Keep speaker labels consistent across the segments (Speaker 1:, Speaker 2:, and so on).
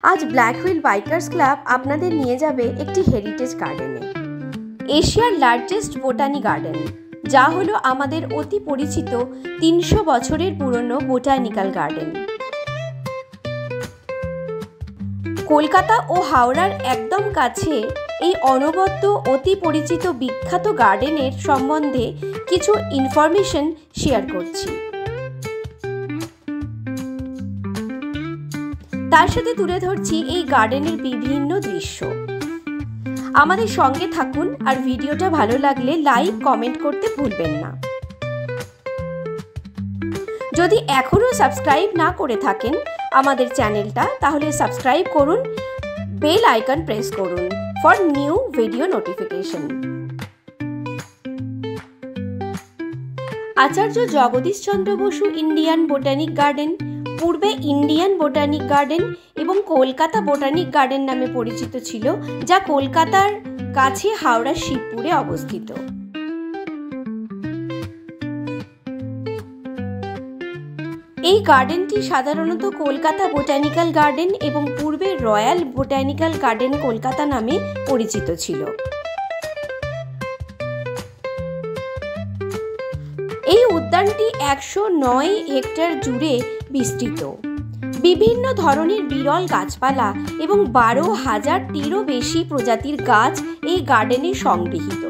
Speaker 1: आज black wheel bikers club আপনাদের নিয়ে যাবে একটি হেরিটেজ গার্ডেনে। এশিয়ার লার্জেস্ট বোটানি গার্ডেন, যা হলো আমাদের অতি পরিচিত ৩০০ বছরের পুরনো বোটানিক্যাল গার্ডেন। কলকাতা ও হাওড়ার একদম কাছে এই অনবদ্য অতি পরিচিত বিখ্যাত গার্ডেনের সম্বন্ধে কিছু ইনফরমেশন শেয়ার করছি। তার সাথে তুলে ধরছি এই গার্ডেনের বিভিন্ন দৃশ্য। আমাদের সঙ্গে থাকুন আর ভিডিওটা ভালো লাগলে লাইক কমেন্ট করতে ভুলবেন না। যদি এখনো সাবস্ক্রাইব না করে থাকেন আমাদের চ্যানেলটা, তাহলে সাবস্ক্রাইব করুন, বেল আইকন প্রেস করুন for new video notification. Acharya Jagadishchandra Bose Indian botanic garden, পূর্বে ইন্ডিয়ান বোটানিক গার্ডেন এবং কলকাতা বোটানিক গার্ডেন নামে পরিচিত ছিল, যা কলকাতার কাছে হাওড়ার শিবপুরে অবস্থিত। এই গার্ডেনটি সাধারণত কলকাতা বোটানিক্যাল গার্ডেন এবং পূর্বে রয়্যাল বোটানিক্যাল গার্ডেন কলকাতা নামে পরিচিত ছিল। এই উদ্যানটি ১০৯ হেক্টর জুড়ে বিস্তৃত। বিভিন্ন ধরনের বিরল গাছপালা এবং ১২,০০০টিরও বেশি প্রজাতির গাছ এই গার্ডেনে সংগৃহীত।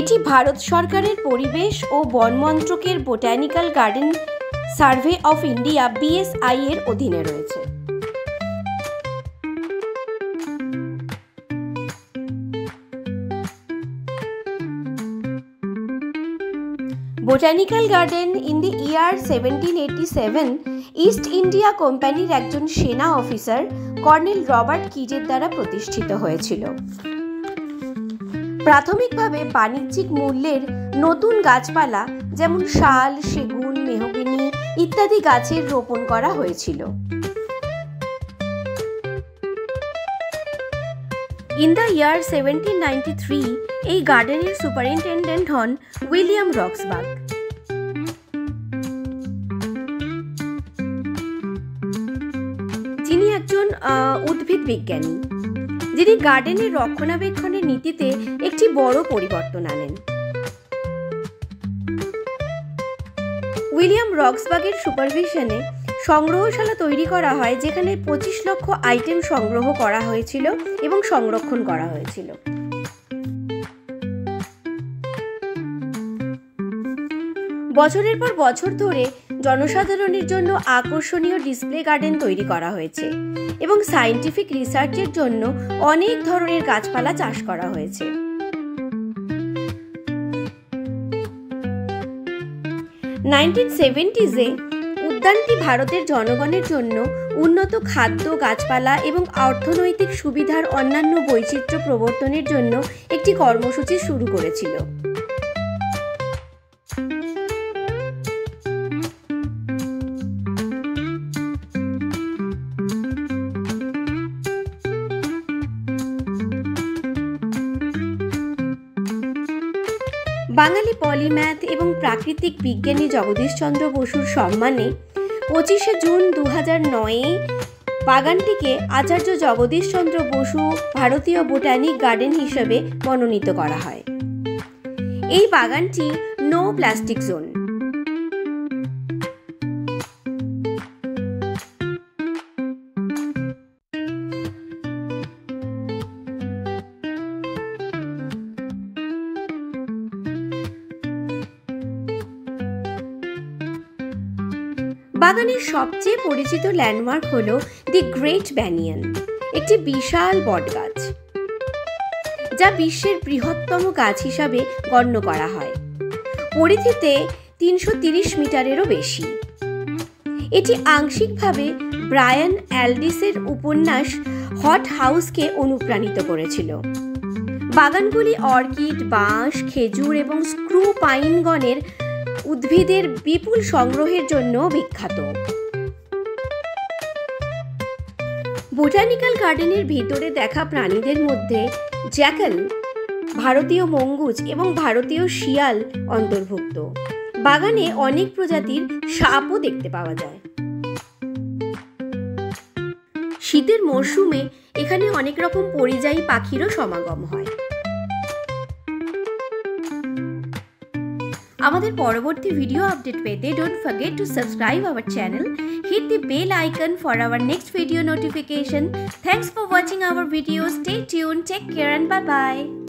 Speaker 1: এটি ভারত সরকারের পরিবেশ ও বন মন্ত্রকের botanical garden survey of India BSI এর অধীনে রয়েছে। Botanical garden in the year 1787 east India কোম্পানির একজন সেনা অফিসার কর্নেল রবার্ট কিজের দ্বারা প্রতিষ্ঠিত হয়েছিল। প্রাথমিকভাবে বাণিজ্যিক মূল্যের নতুন গাছপালা যেমন শাল, সেগুন, মেহগনি ইত্যাদি গাছের রোপণ করা হয়েছিল। ইন দ্য ইয়ার 1793 এই গার্ডেনের সুপারিনটেন্ডেন্ট হন উইলিয়াম রক্সবার্গ। যিনি একজন উদ্ভিদ বিজ্ঞানী, যিনি গার্ডেনের রক্ষণাবেক্ষণের নীতিতে একটি বড় পরিবর্তন আনেন। উইলিয়াম রক্সবার্গের সুপারভিশনে সংগ্রহশালা তৈরি করা হয়, যেখানে ২৫ লক্ষ আইটেম সংগ্রহ করা হয়েছিল এবং সংরক্ষণ করা হয়েছিল। বছরের পর বছর ধরে জনসাধারণের জন্য আকর্ষণীয় ডিসপ্লে গার্ডেন তৈরি করা হয়েছে এবং সায়েন্টিফিক রিসার্চের জন্য অনেক ধরনের গাছপালা চাষ করা হয়েছে। 1970s উদ্যানটি ভারতের জনগণের জন্য উন্নত খাদ্য, গাছপালা এবং অর্থনৈতিক সুবিধার অন্যান্য বৈচিত্র্য প্রবর্তনের জন্য একটি কর্মসূচি শুরু করেছিল। বাঙালি পলিম্যাথ এবং প্রাকৃতিক বিজ্ঞানী জগদীশচন্দ্র বসুর সম্মানে ২৫শে জুন ২০০৯ বাগানটিকে আচার্য জগদীশচন্দ্র বসু ভারতীয় বোটানিক গার্ডেন হিসেবে মনোনীত করা হয়। এই বাগানটি নো প্লাস্টিক জোন। বাগানের সবচেয়ে পরিচিত ল্যান্ডমার্ক হল দি গ্রেট ব্যানিয়ান, একটি বিশাল বটগাছ, যা বিশ্বের বৃহত্তম গাছ হিসাবে গণ্য করা হয়। পরিধিতে ৩৩০ মিটারেরও বেশি। এটি আংশিকভাবে ব্রায়ান অ্যালডিসের উপন্যাস হট হাউসকে অনুপ্রাণিত করেছিল। বাগানগুলি অর্কিড, বাঁশ, খেজুর এবং স্ক্রু পাইন গণের উদ্ভিদের বিপুল সংগ্রহের জন্য বিখ্যাত। বোটানিক্যাল গার্ডেনের ভিতরে দেখা প্রাণীদের মধ্যে জ্যাকাল, ভারতীয় মঙ্গুস এবং ভারতীয় শিয়াল অন্তর্ভুক্ত। বাগানে অনেক প্রজাতির সাপও দেখতে পাওয়া যায়। শীতের মরশুমে এখানে অনেক রকম পরিযায়ী পাখিরও সমাগম হয়। আমাদের পরবর্তী ভিডিও আপডেট পেতে don't forget to subscribe our channel, hit the bell icon for our next video notification. Thanks for watching our video. Stay tuned, take care and bye bye.